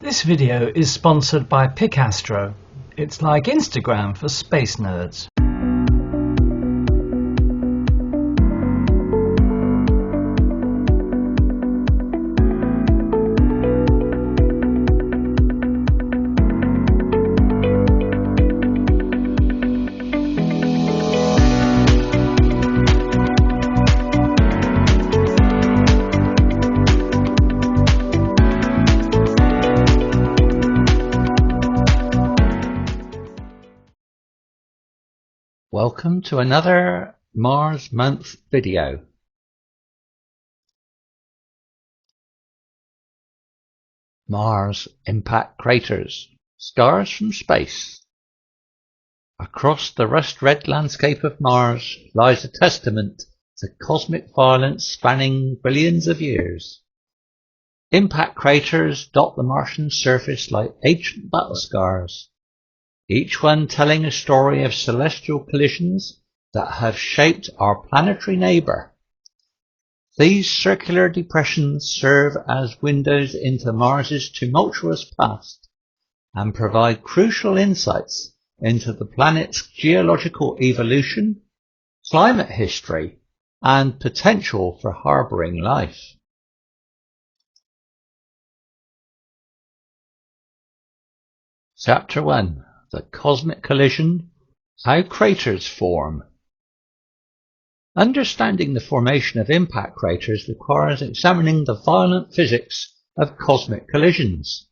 This video is sponsored by Picastro. It's like Instagram for space nerds. Welcome to another Mars Month video. Mars impact craters, scars from space. Across the rust-red landscape of Mars lies a testament to cosmic violence spanning billions of years. Impact craters dot the Martian surface like ancient battle scars, each one telling a story of celestial collisions that have shaped our planetary neighbour. These circular depressions serve as windows into Mars's tumultuous past and provide crucial insights into the planet's geological evolution, climate history, and potential for harbouring life. Chapter 1. The Cosmic Collision, How Craters Form. Understanding the formation of impact craters requires examining the violent physics of cosmic collisions.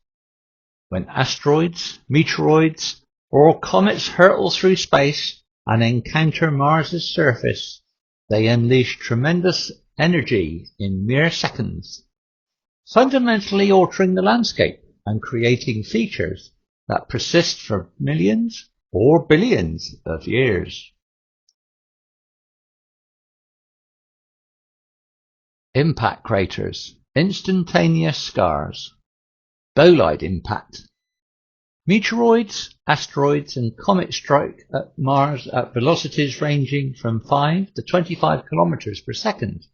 When asteroids, meteoroids, or comets hurtle through space and encounter Mars's surface, they unleash tremendous energy in mere seconds, fundamentally altering the landscape and creating features that persist for millions or billions of years. Impact craters, instantaneous scars. Bolide impact. Meteoroids, asteroids and comets strike at Mars at velocities ranging from 5 to 25 kilometers per second,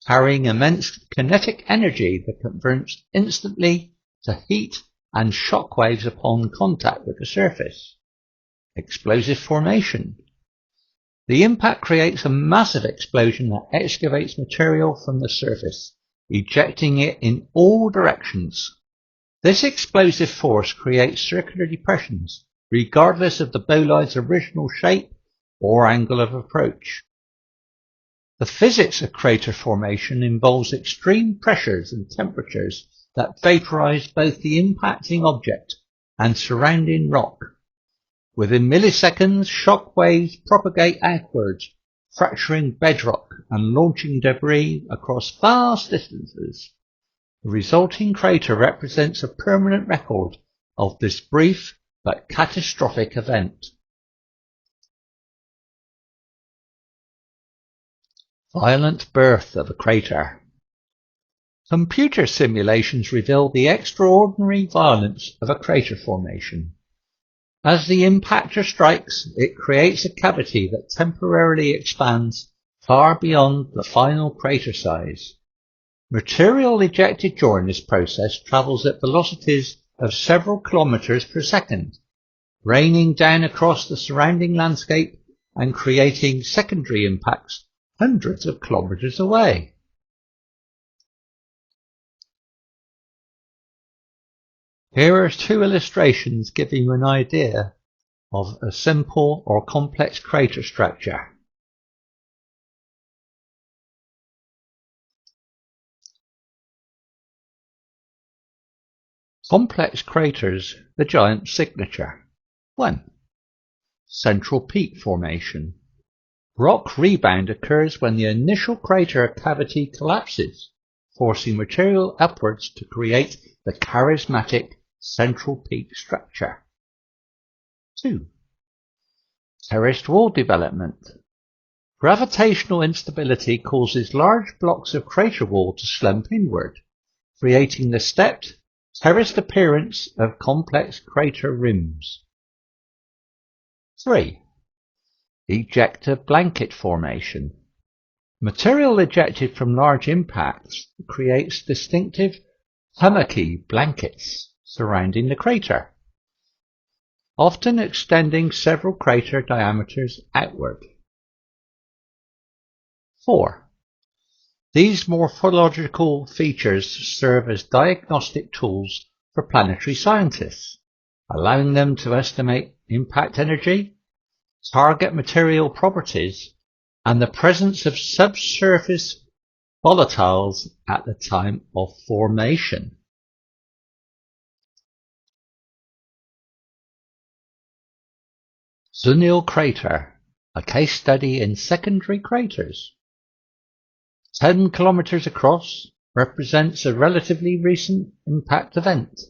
carrying immense kinetic energy that converts instantly to heat and shock waves upon contact with the surface. Explosive formation. The impact creates a massive explosion that excavates material from the surface, ejecting it in all directions. This explosive force creates circular depressions, regardless of the bolide's original shape or angle of approach. The physics of crater formation involves extreme pressures and temperatures that vaporize both the impacting object and surrounding rock. Within milliseconds, shock waves propagate outwards, fracturing bedrock and launching debris across vast distances. The resulting crater represents a permanent record of this brief but catastrophic event. Violent birth of a crater. Computer simulations reveal the extraordinary violence of a crater formation. As the impactor strikes, it creates a cavity that temporarily expands far beyond the final crater size. Material ejected during this process travels at velocities of several kilometers per second, raining down across the surrounding landscape and creating secondary impacts hundreds of kilometers away. Here are two illustrations giving you an idea of a simple or complex crater structure. Complex craters, the giant signature. 1. Central peak formation. Rock rebound occurs when the initial crater cavity collapses, forcing material upwards to create the charismatic central peak structure. 2. Terraced wall development. Gravitational instability causes large blocks of crater wall to slump inward, creating the stepped, terraced appearance of complex crater rims. 3. Ejector blanket formation. Material ejected from large impacts creates distinctive hummocky blankets, surrounding the crater, often extending several crater diameters outward. 4. These morphological features serve as diagnostic tools for planetary scientists, allowing them to estimate impact energy, target material properties, and the presence of subsurface volatiles at the time of formation. Zunil crater, a case study in secondary craters. 10 kilometers across, represents a relatively recent impact event.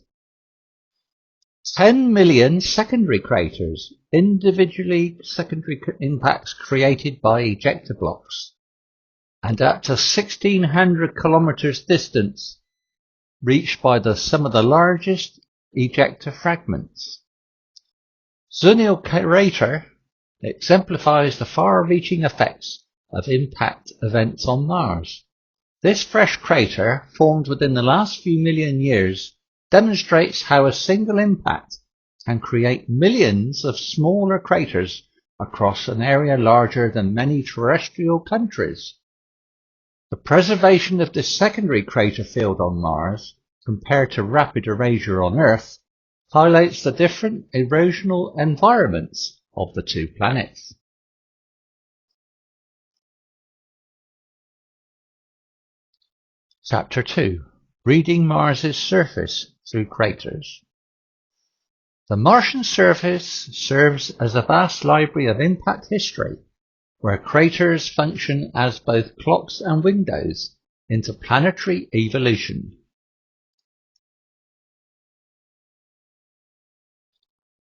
10 million secondary craters, individually secondary impacts created by ejector blocks, and up to 1,600 kilometers distance reached by some of the largest ejector fragments. Zunil crater exemplifies the far-reaching effects of impact events on Mars. This fresh crater, formed within the last few million years, demonstrates how a single impact can create millions of smaller craters across an area larger than many terrestrial countries. The preservation of this secondary crater field on Mars, compared to rapid erasure on Earth, highlights the different erosional environments of the two planets. Chapter 2. Reading Mars's surface through craters. The Martian surface serves as a vast library of impact history, where craters function as both clocks and windows into planetary evolution.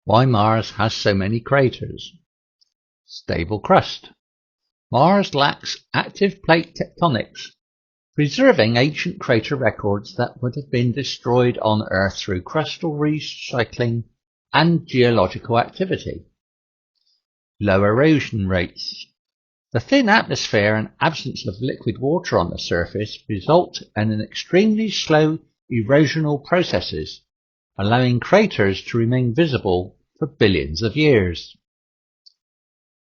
Why Mars has so many craters. Stable crust. Mars lacks active plate tectonics, preserving ancient crater records that would have been destroyed on Earth through crustal recycling and geological activity. Low erosion rates. The thin atmosphere and absence of liquid water on the surface result in an extremely slow erosional processes, allowing craters to remain visible for billions of years.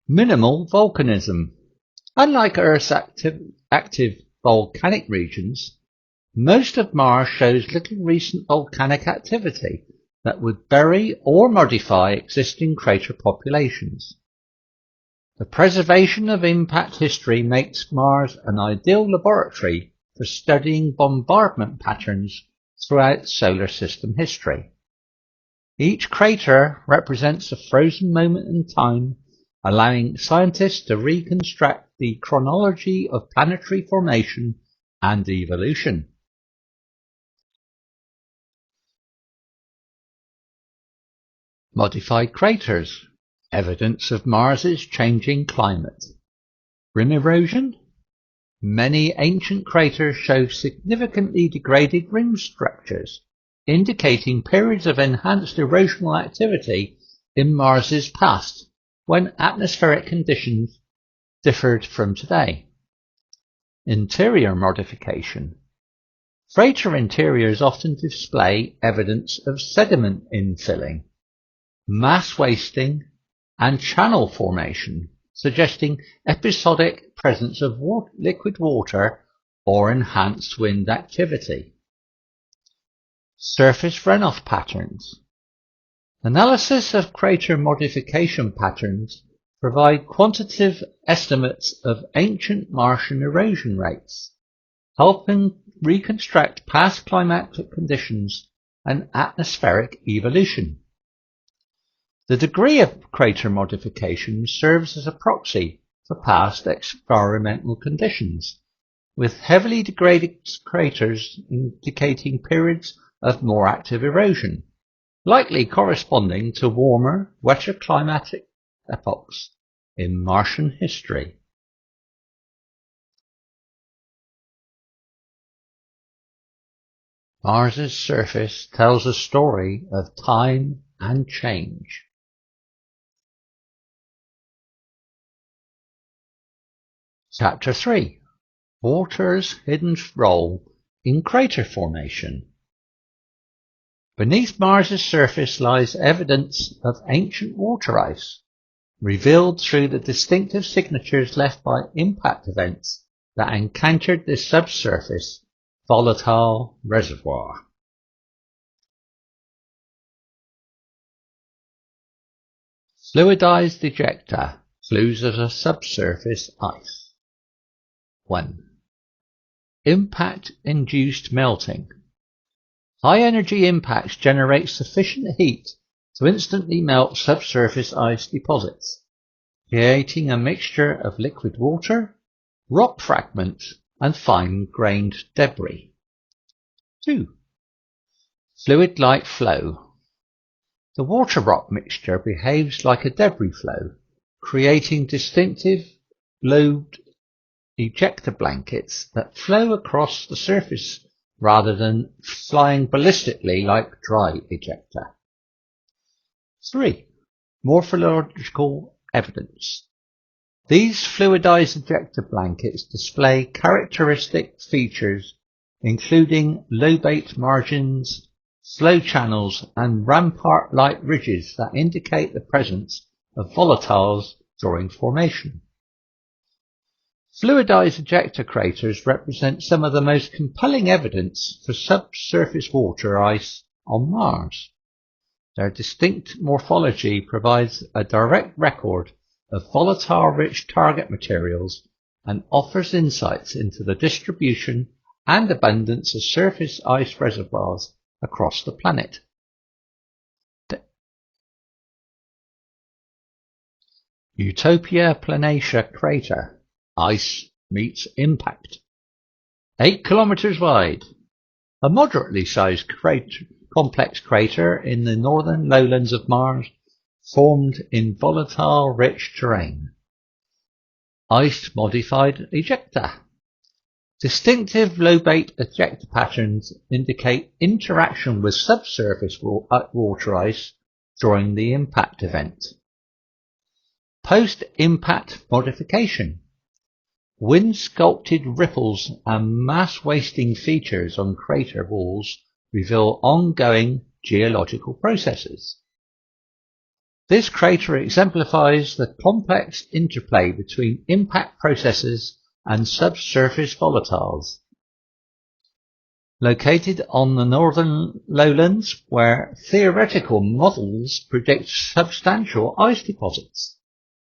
Minimal volcanism. Unlike Earth's active volcanic regions, most of Mars shows little recent volcanic activity that would bury or modify existing crater populations. The preservation of impact history makes Mars an ideal laboratory for studying bombardment patterns throughout solar system history. Each crater represents a frozen moment in time, allowing scientists to reconstruct the chronology of planetary formation and evolution. Modified craters, evidence of Mars's changing climate. Rim erosion. Many ancient craters show significantly degraded rim structures, indicating periods of enhanced erosional activity in Mars's past, when atmospheric conditions differed from today. Interior modification. Crater interiors often display evidence of sediment infilling, mass wasting, and channel formation, suggesting episodic presence of liquid water or enhanced wind activity. Surface runoff patterns. Analysis of crater modification patterns provide quantitative estimates of ancient Martian erosion rates, helping reconstruct past climatic conditions and atmospheric evolution. The degree of crater modification serves as a proxy for past environmental conditions, with heavily degraded craters indicating periods of more active erosion, likely corresponding to warmer, wetter climatic epochs in Martian history. Mars's surface tells a story of time and change. Chapter 3. Water's hidden role in crater formation. Beneath Mars's surface lies evidence of ancient water ice, revealed through the distinctive signatures left by impact events that encountered this subsurface volatile reservoir. Fluidized ejecta, clues of a subsurface ice. 1. Impact-induced melting. High-energy impacts generate sufficient heat to instantly melt subsurface ice deposits, creating a mixture of liquid water, rock fragments, and fine-grained debris. 2. Fluid-like flow. The water-rock mixture behaves like a debris flow, creating distinctive lobed ejecta blankets that flow across the surface rather than flying ballistically like dry ejecta. 3. Morphological evidence. These fluidized ejecta blankets display characteristic features including lobate margins, flow channels, and rampart-like ridges that indicate the presence of volatiles during formation. Fluidized ejecta craters represent some of the most compelling evidence for subsurface water ice on Mars. Their distinct morphology provides a direct record of volatile-rich target materials and offers insights into the distribution and abundance of surface ice reservoirs across the planet. Utopia planatia crater. Ice meets impact. 8 kilometers wide. A moderately sized complex crater in the northern lowlands of Mars, formed in volatile-rich terrain. Ice-modified ejecta. Distinctive lobate ejecta patterns indicate interaction with subsurface water ice during the impact event. Post-impact modification. Wind-sculpted ripples and mass-wasting features on crater walls reveal ongoing geological processes. This crater exemplifies the complex interplay between impact processes and subsurface volatiles. Located on the northern lowlands, where theoretical models predict substantial ice deposits,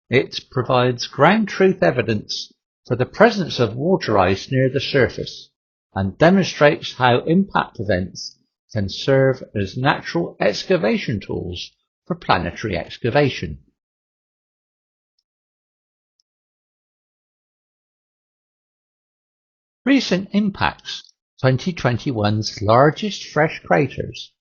it provides ground truth evidence for the presence of water ice near the surface and demonstrates how impact events can serve as natural excavation tools for planetary excavation. Recent impacts. 2021's largest fresh craters.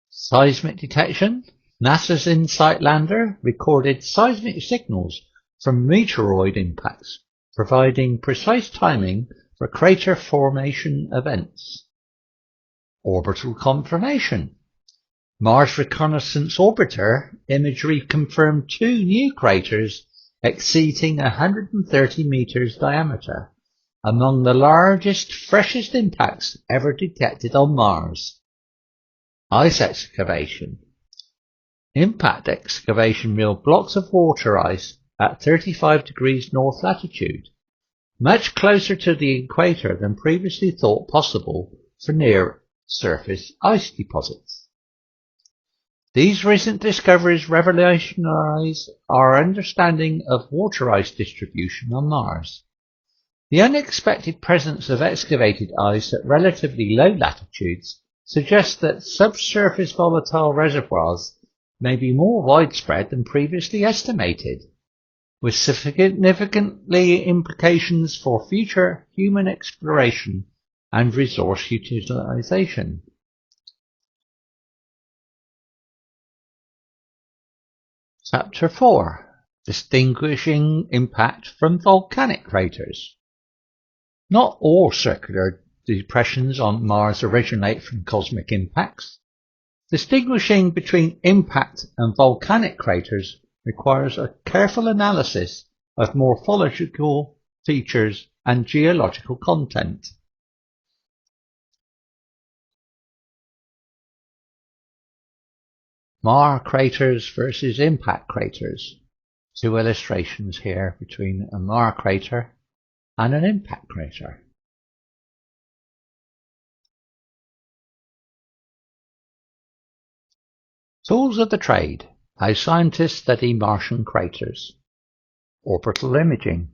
Seismic detection. NASA's InSight lander recorded seismic signals from meteoroid impacts, providing precise timing for crater formation events. Orbital confirmation. Mars Reconnaissance Orbiter imagery confirmed 2 new craters exceeding 130 meters diameter, among the largest, freshest impacts ever detected on Mars. Ice excavation. Impact excavation revealed blocks of water ice at 35 degrees north latitude, much closer to the equator than previously thought possible for near-surface ice deposits. These recent discoveries revolutionize our understanding of water ice distribution on Mars. The unexpected presence of excavated ice at relatively low latitudes suggests that subsurface volatile reservoirs may be more widespread than previously estimated, with significantly implications for future human exploration and resource utilization. Chapter 4. Distinguishing impact from volcanic craters. Not all circular depressions on Mars originate from cosmic impacts. Distinguishing between impact and volcanic craters requires a careful analysis of morphological features and geological content. Mars craters versus impact craters. Two illustrations here between a Mars crater and an impact crater. Tools of the trade. How scientists study Martian craters. Orbital imaging.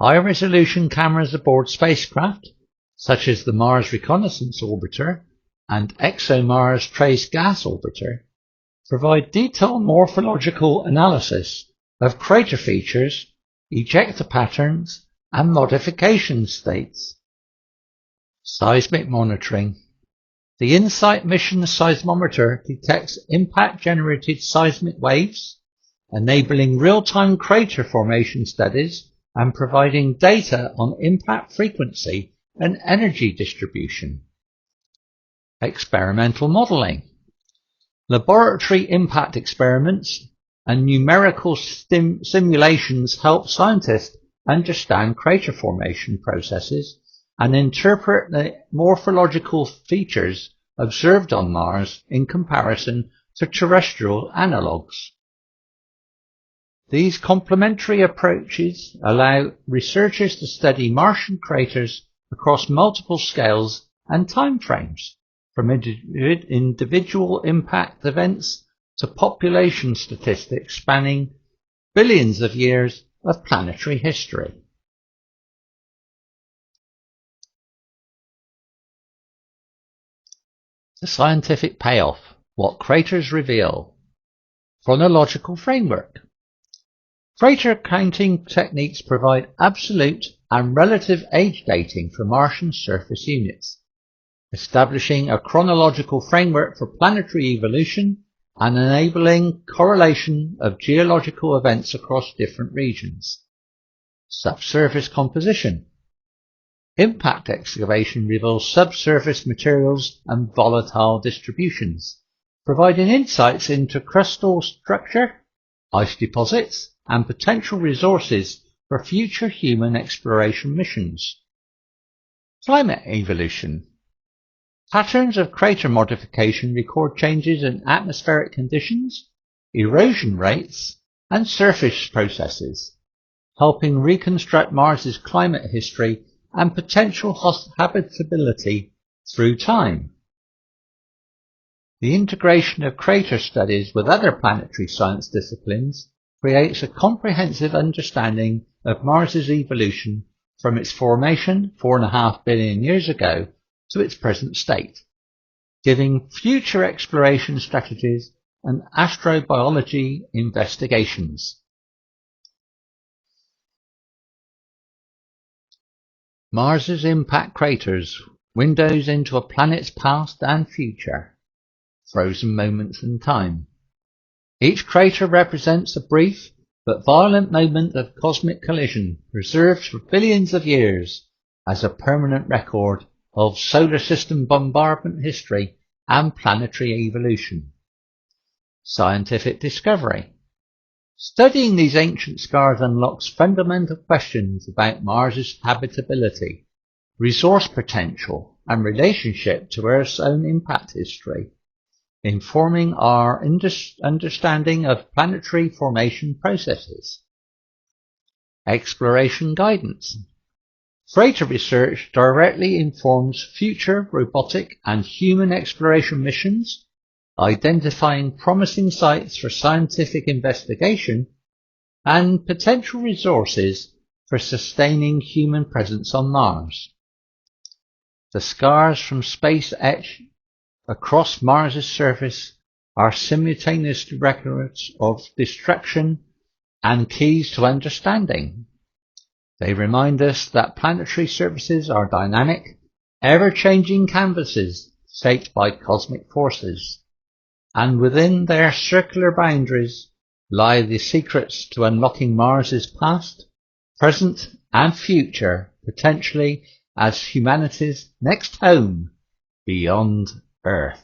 High-resolution cameras aboard spacecraft, such as the Mars Reconnaissance Orbiter and ExoMars Trace Gas Orbiter, provide detailed morphological analysis of crater features, ejecta patterns, and modification states. Seismic monitoring. The InSight mission seismometer detects impact-generated seismic waves, enabling real-time crater formation studies and providing data on impact frequency and energy distribution. Experimental modeling. Laboratory impact experiments and numerical simulations help scientists understand crater formation processes and interpret the morphological features observed on Mars in comparison to terrestrial analogues. These complementary approaches allow researchers to study Martian craters across multiple scales and timeframes, from individual impact events to population statistics spanning billions of years of planetary history. The scientific payoff. What craters reveal. Chronological framework. Crater counting techniques provide absolute and relative age dating for Martian surface units, establishing a chronological framework for planetary evolution and enabling correlation of geological events across different regions. Subsurface composition. Impact excavation reveals subsurface materials and volatile distributions, providing insights into crustal structure, ice deposits, and potential resources for future human exploration missions. Climate evolution. Patterns of crater modification record changes in atmospheric conditions, erosion rates, and surface processes, helping reconstruct Mars's climate history and potential habitability through time. The integration of crater studies with other planetary science disciplines creates a comprehensive understanding of Mars's evolution from its formation 4.5 billion years ago to its present state, giving future exploration strategies and astrobiology investigations. Mars's impact craters, windows into a planet's past and future, frozen moments in time. Each crater represents a brief but violent moment of cosmic collision, preserved for billions of years as a permanent record of solar system bombardment history and planetary evolution. Scientific discovery. Studying these ancient scars unlocks fundamental questions about Mars's habitability, resource potential, and relationship to Earth's own impact history, informing our understanding of planetary formation processes. Exploration guidance. Crater research directly informs future robotic and human exploration missions, identifying promising sites for scientific investigation and potential resources for sustaining human presence on Mars. The scars from space etch across Mars's surface are simultaneous records of destruction and keys to understanding. They remind us that planetary surfaces are dynamic, ever-changing canvases shaped by cosmic forces, and within their circular boundaries lie the secrets to unlocking Mars's past, present, and future, potentially as humanity's next home beyond Earth.